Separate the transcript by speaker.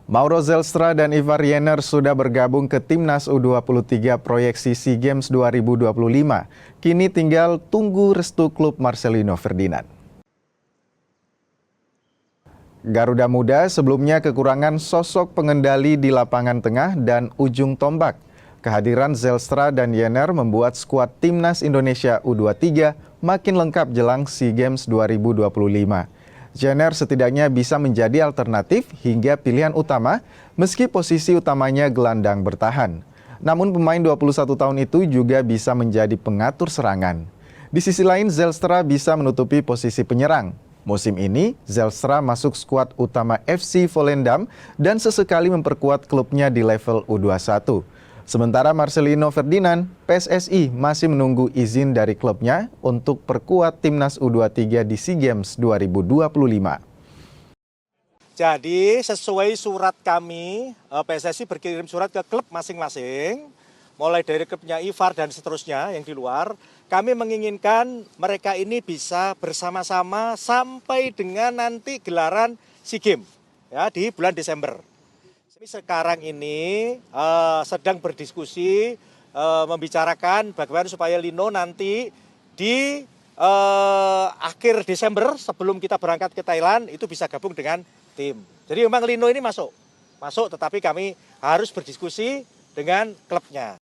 Speaker 1: Mauro Zelstra dan Ivar Jenner sudah bergabung ke Timnas U23 proyeksi SEA Games 2025. Kini tinggal tunggu restu klub Marcelino Ferdinand. Garuda Muda sebelumnya kekurangan sosok pengendali di lapangan tengah dan ujung tombak. Kehadiran Zelstra dan Jenner membuat skuad Timnas Indonesia U23 makin lengkap jelang SEA Games 2025. Jenner setidaknya bisa menjadi alternatif hingga pilihan utama meski posisi utamanya gelandang bertahan. Namun pemain 21 tahun itu juga bisa menjadi pengatur serangan. Di sisi lain Zelstra bisa menutupi posisi penyerang. Musim ini Zelstra masuk skuad utama FC Volendam dan sesekali memperkuat klubnya di level U21. Sementara Marcelino Ferdinand, PSSI masih menunggu izin dari klubnya untuk perkuat Timnas U23 di SEA Games 2025.
Speaker 2: Jadi sesuai surat kami, PSSI berkirim surat ke klub masing-masing, mulai dari klubnya Ivar dan seterusnya yang di luar, kami menginginkan mereka ini bisa bersama-sama sampai dengan nanti gelaran SEA Games ya, di bulan Desember. Sekarang ini sedang berdiskusi, membicarakan bagaimana supaya Lino nanti di akhir Desember sebelum kita berangkat ke Thailand itu bisa gabung dengan tim. Jadi memang Lino ini masuk tetapi kami harus berdiskusi dengan klubnya.